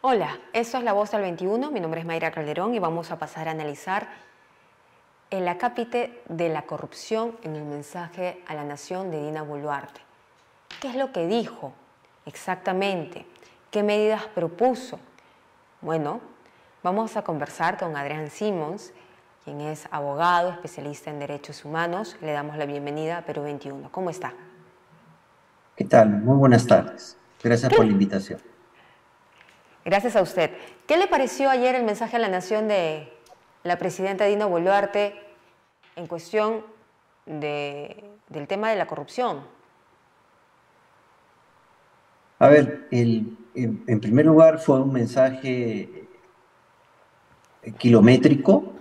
Hola, esto es La Voz del 21, mi nombre es Mayra Calderón y vamos a pasar a analizar el acápite de la corrupción en el mensaje a la nación de Dina Boluarte. ¿Qué es lo que dijo exactamente? ¿Qué medidas propuso? Bueno, vamos a conversar con Adrián Simons, quien es abogado, especialista en derechos humanos. Le damos la bienvenida a Perú 21. ¿Cómo está? ¿Qué tal? Muy buenas tardes. Gracias ¿Qué por la le- invitación. Gracias a usted. ¿Qué le pareció ayer el mensaje a la nación de la presidenta Dina Boluarte en cuestión del tema de la corrupción? A ver, en primer lugar fue un mensaje kilométrico.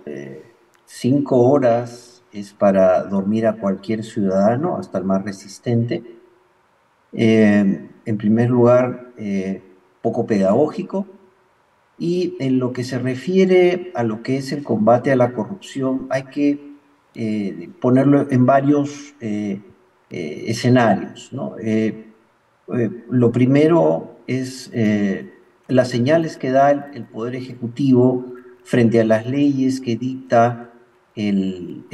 5 horas es para dormir a cualquier ciudadano, hasta el más resistente. En primer lugar, poco pedagógico. Y en lo que se refiere a lo que es el combate a la corrupción, hay que ponerlo en varios escenarios, ¿no? Lo primero es las señales que da el Poder Ejecutivo frente a las leyes que dicta el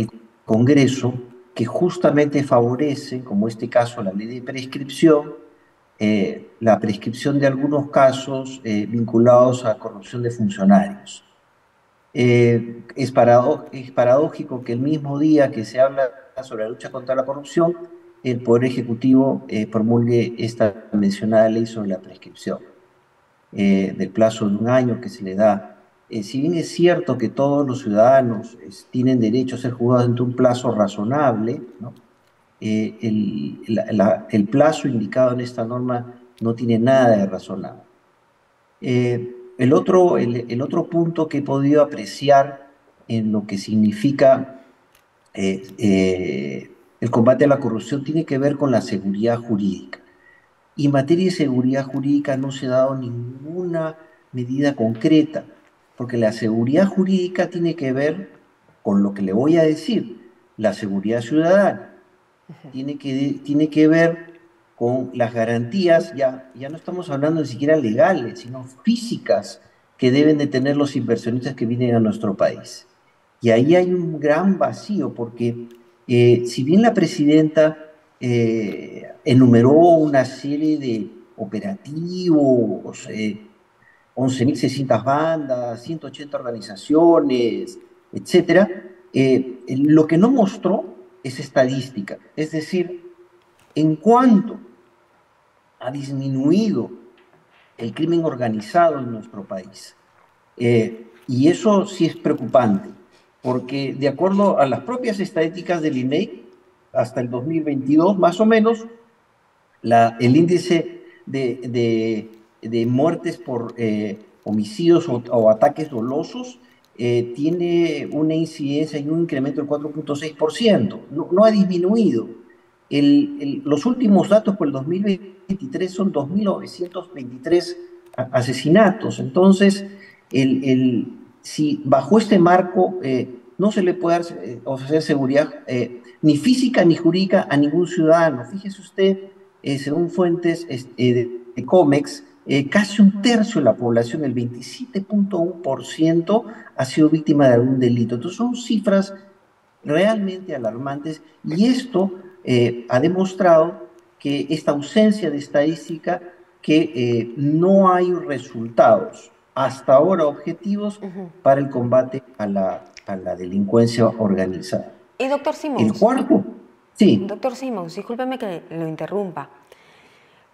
Congreso, que justamente favorecen, como este caso, la ley de prescripción, la prescripción de algunos casos vinculados a corrupción de funcionarios. Es paradójico que el mismo día que se habla sobre la lucha contra la corrupción, el Poder Ejecutivo promulgue esta mencionada ley sobre la prescripción, del plazo de un año que se le da. Si bien es cierto que todos los ciudadanos tienen derecho a ser juzgados dentro de un plazo razonable, ¿no? El plazo indicado en esta norma no tiene nada de razonable. El otro punto que he podido apreciar en lo que significa el combate a la corrupción tiene que ver con la seguridad jurídica. Y en materia de seguridad jurídica no se ha dado ninguna medida concreta, porque la seguridad jurídica tiene que ver con lo que le voy a decir, la seguridad ciudadana tiene que ver con las garantías, ya no estamos hablando ni siquiera legales, sino físicas que deben de tener los inversionistas que vienen a nuestro país. Y ahí hay un gran vacío, porque si bien la presidenta enumeró una serie de operativos, 11.600 bandas, 180 organizaciones, etcétera, lo que no mostró es estadística, es decir, en cuánto ha disminuido el crimen organizado en nuestro país. Y eso sí es preocupante, porque de acuerdo a las propias estadísticas del INEI, hasta el 2022, más o menos, el índice de muertes por homicidios o ataques dolosos tiene una incidencia y un incremento del 4,6%. No, no ha disminuido. Los últimos datos por el 2023 son 2.923 asesinatos. Entonces, si bajo este marco no se le puede ofrecer seguridad ni física ni jurídica a ningún ciudadano. Fíjese usted, según fuentes de COMEX, casi un tercio de la población, el 27,1%, ha sido víctima de algún delito. Entonces son cifras realmente alarmantes y esto ha demostrado que esta ausencia de estadística, que no hay resultados hasta ahora objetivos para el combate a la delincuencia organizada. Y El cuarto, sí. doctor Simons, discúlpeme que lo interrumpa,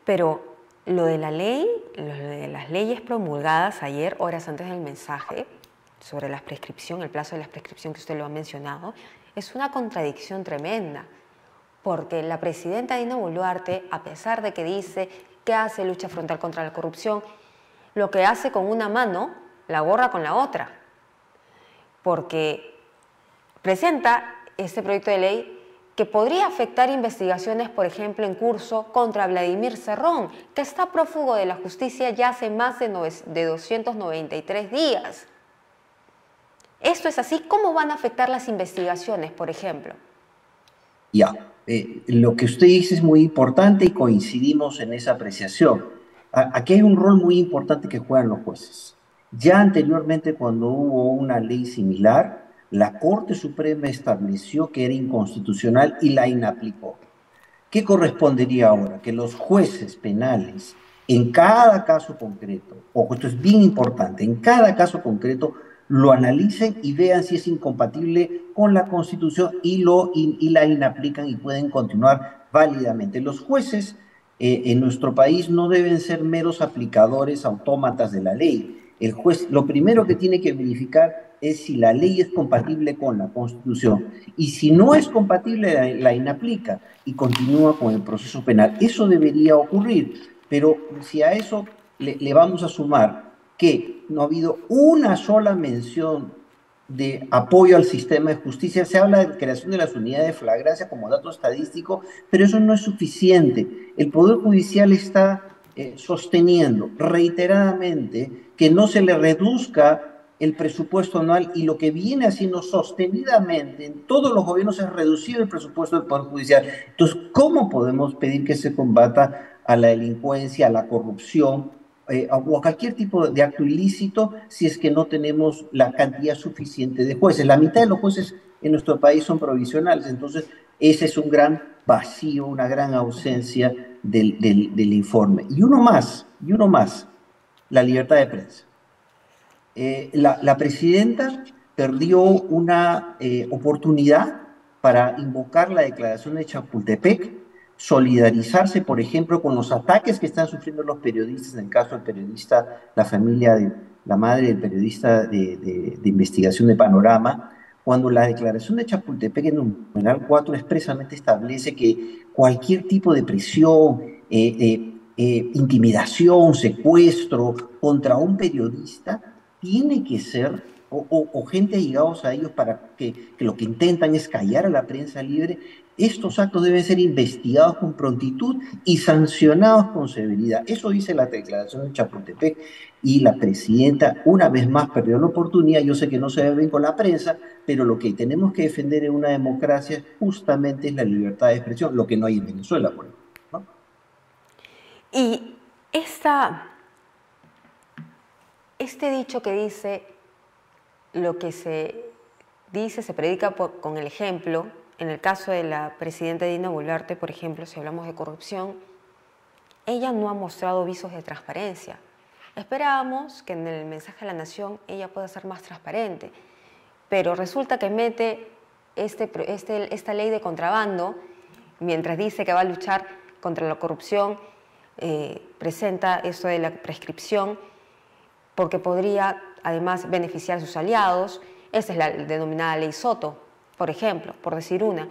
pero lo de la ley, lo de las leyes promulgadas ayer, horas antes del mensaje, sobre la prescripción, el plazo de la prescripción que usted lo ha mencionado, es una contradicción tremenda, porque la presidenta Dina Boluarte, a pesar de que dice que hace lucha frontal contra la corrupción, lo que hace con una mano la borra con la otra, porque presenta este proyecto de ley que podría afectar investigaciones, por ejemplo, en curso contra Vladimir Cerrón, que está prófugo de la justicia ya hace más de 293 días. Esto es así, ¿cómo van a afectar las investigaciones, por ejemplo? Ya, lo que usted dice es muy importante y coincidimos en esa apreciación. aquí hay un rol muy importante que juegan los jueces. Ya anteriormente, cuando hubo una ley similar, la Corte Suprema estableció que era inconstitucional y la inaplicó. ¿Qué correspondería ahora? Que los jueces penales, en cada caso concreto, ojo, esto es bien importante, en cada caso concreto lo analicen y vean si es incompatible con la Constitución y la inaplican y pueden continuar válidamente. Los jueces en nuestro país no deben ser meros aplicadores autómatas de la ley. El juez lo primero que tiene que verificar es si la ley es compatible con la Constitución y si no es compatible la inaplica y continúa con el proceso penal. Eso debería ocurrir, pero si a eso le vamos a sumar que no ha habido una sola mención de apoyo al sistema de justicia, se habla de creación de las unidades de flagrancia como dato estadístico, pero eso no es suficiente. El Poder Judicial está sosteniendo reiteradamente que no se le reduzca el presupuesto anual y lo que viene haciendo sostenidamente en todos los gobiernos es reducir el presupuesto del Poder Judicial. Entonces, ¿cómo podemos pedir que se combata a la delincuencia, a la corrupción o a cualquier tipo de acto ilícito si es que no tenemos la cantidad suficiente de jueces? La mitad de los jueces en nuestro país son provisionales, entonces ese es un gran vacío, una gran ausencia del informe. Y uno más, la libertad de prensa. La presidenta perdió una oportunidad para invocar la declaración de Chapultepec, solidarizarse, por ejemplo, con los ataques que están sufriendo los periodistas, en el caso del periodista, la familia de la madre del periodista de investigación de Panorama, cuando la declaración de Chapultepec en el numeral 4 expresamente establece que cualquier tipo de presión, intimidación, secuestro contra un periodista tiene que ser, o gente allegados a ellos para que lo que intentan es callar a la prensa libre, estos actos deben ser investigados con prontitud y sancionados con severidad. Eso dice la declaración de Chapultepec y la presidenta una vez más perdió la oportunidad. Yo sé que no se ve bien con la prensa, pero lo que tenemos que defender en una democracia justamente es la libertad de expresión, lo que no hay en Venezuela, por ejemplo, ¿no? Y este dicho que dice, lo que se dice se predica con el ejemplo. En el caso de la presidenta Dina Boluarte, por ejemplo, si hablamos de corrupción, ella no ha mostrado visos de transparencia. Esperábamos que en el mensaje a la nación ella pueda ser más transparente, pero resulta que mete esta ley de contrabando, mientras dice que va a luchar contra la corrupción, presenta esto de la prescripción, porque podría además beneficiar a sus aliados. Esa es la denominada ley Soto, por ejemplo, por decir una.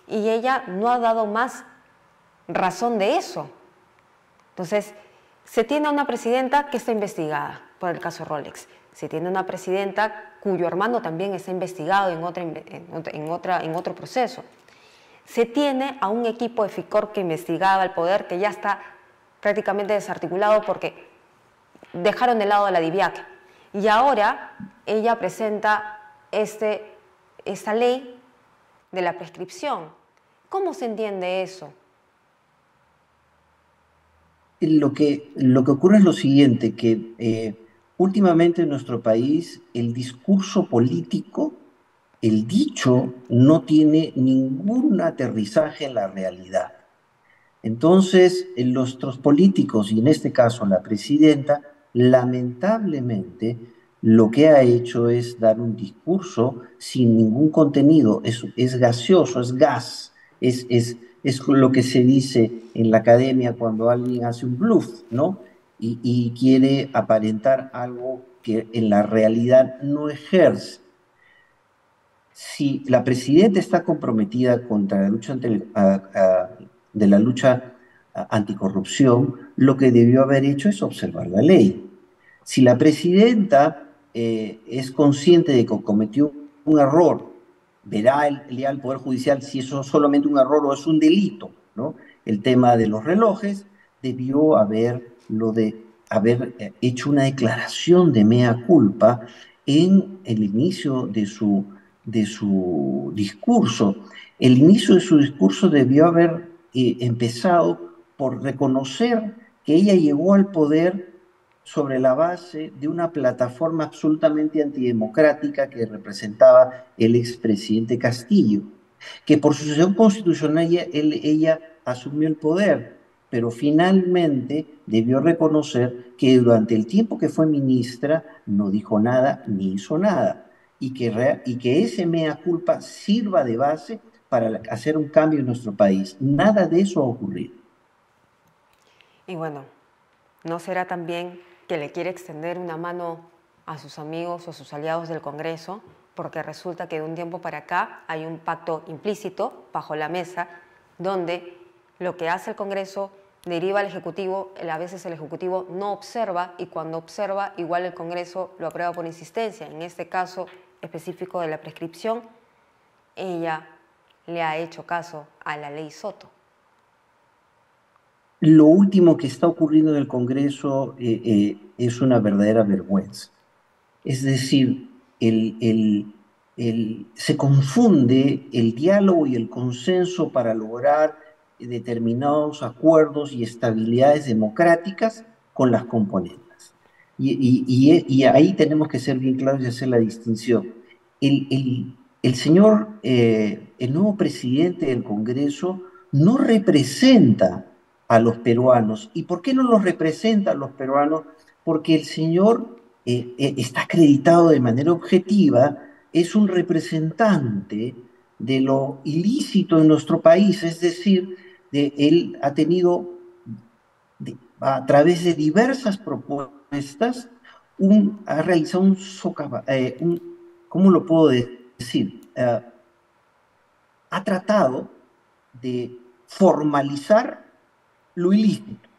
Y ella no ha dado más razón de eso. Entonces, se tiene a una presidenta que está investigada por el caso Rolex. Se tiene una presidenta cuyo hermano también está investigado en otro proceso. Se tiene a un equipo de FICOR que investigaba el poder que ya está prácticamente desarticulado porque dejaron de lado a la DIVIAC. Y ahora ella presenta esta ley de la prescripción. ¿Cómo se entiende eso? Lo que ocurre es lo siguiente, que últimamente en nuestro país el discurso político, el dicho, no tiene ningún aterrizaje en la realidad. Entonces, nuestros políticos, y en este caso la presidenta, lamentablemente lo que ha hecho es dar un discurso sin ningún contenido, es gaseoso, es gas, es lo que se dice en la academia cuando alguien hace un bluff, ¿no? Y quiere aparentar algo que en la realidad no ejerce. Si la presidenta está comprometida contra la lucha de la lucha anticorrupción, lo que debió haber hecho es observar la ley. Si la presidenta es consciente de que cometió un error, verá el Poder Judicial si eso es solamente un error o es un delito, ¿no? El tema de los relojes debió haber hecho una declaración de mea culpa en el inicio de su discurso. El inicio de su discurso debió haber empezado por reconocer que ella llegó al poder sobre la base de una plataforma absolutamente antidemocrática que representaba el expresidente Castillo, que por sucesión constitucional ella asumió el poder, pero finalmente debió reconocer que durante el tiempo que fue ministra no dijo nada ni hizo nada, y que ese mea culpa sirva de base para hacer un cambio en nuestro país. Nada de eso ha ocurrido. Y bueno, ¿no será también que le quiere extender una mano a sus amigos o a sus aliados del Congreso? Porque resulta que de un tiempo para acá hay un pacto implícito bajo la mesa donde lo que hace el Congreso deriva al Ejecutivo, a veces el Ejecutivo no observa y cuando observa igual el Congreso lo aprueba por insistencia. En este caso específico de la prescripción, ella le ha hecho caso a la ley Soto. Lo último que está ocurriendo en el Congreso es una verdadera vergüenza. Es decir, se confunde el diálogo y el consenso para lograr determinados acuerdos y estabilidades democráticas con las componentes. Y ahí tenemos que ser bien claros y hacer la distinción. El señor, el nuevo presidente del Congreso, no representa a los peruanos. ¿Y por qué no los representa a los peruanos? Porque el señor está acreditado de manera objetiva, es un representante de lo ilícito en nuestro país, es decir, él ha tenido a través de diversas propuestas, ha realizado ¿cómo lo puedo decir? Ha tratado de formalizar lo ilícito.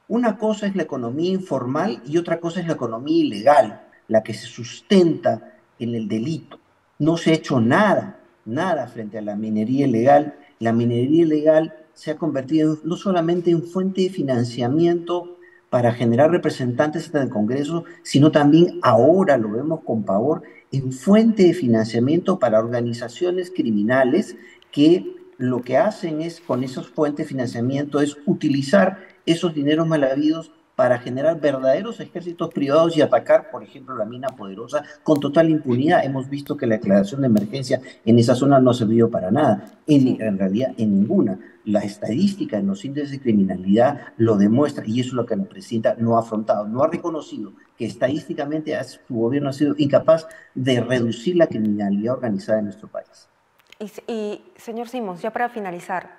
Una cosa es la economía informal y otra cosa es la economía ilegal, la que se sustenta en el delito. No se ha hecho nada frente a la minería ilegal. La minería ilegal se ha convertido no solamente en fuente de financiamiento para generar representantes en el Congreso, sino también ahora lo vemos con pavor en fuente de financiamiento para organizaciones criminales que lo que hacen es, con esos fuentes de financiamiento, es utilizar esos dineros mal habidos para generar verdaderos ejércitos privados y atacar, por ejemplo, la mina Poderosa con total impunidad. Hemos visto que la declaración de emergencia en esa zona no ha servido para nada, Sí. en realidad en ninguna. La estadística en los índices de criminalidad lo demuestra y eso es lo que la presidenta no ha afrontado, no ha reconocido que estadísticamente su gobierno ha sido incapaz de reducir la criminalidad organizada en nuestro país. Y señor Simons, ya para finalizar,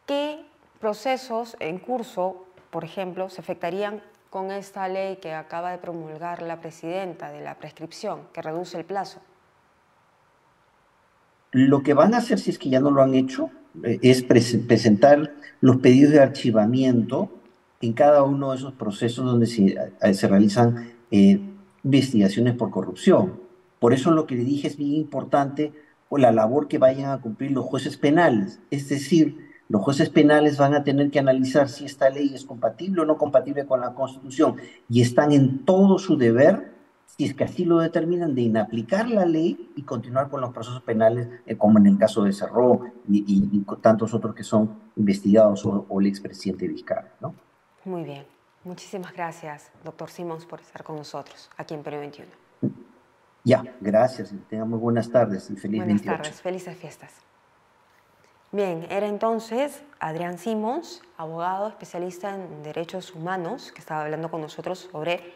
¿qué procesos en curso, por ejemplo, se afectarían con esta ley que acaba de promulgar la presidenta de la prescripción, que reduce el plazo? Lo que van a hacer, si es que ya no lo han hecho, es presentar los pedidos de archivamiento en cada uno de esos procesos donde se realizan investigaciones por corrupción. Por eso lo que le dije es bien importante, o la labor que vayan a cumplir los jueces penales. Es decir, los jueces penales van a tener que analizar si esta ley es compatible o no compatible con la Constitución y están en todo su deber, si es que así lo determinan, de inaplicar la ley y continuar con los procesos penales, como en el caso de Cerrón y tantos otros que son investigados o el expresidente Vizcarra, ¿no? Muy bien. Muchísimas gracias, doctor Simons, por estar con nosotros aquí en Perú 21. Ya, gracias. Tengan muy buenas tardes y feliz Buenas 28. tardes, felices fiestas. Bien, era entonces Adrián Simons, abogado especialista en derechos humanos, que estaba hablando con nosotros sobre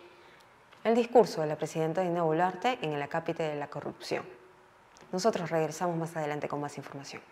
el discurso de la presidenta Dina Boluarte en el acápite de la corrupción. Nosotros regresamos más adelante con más información.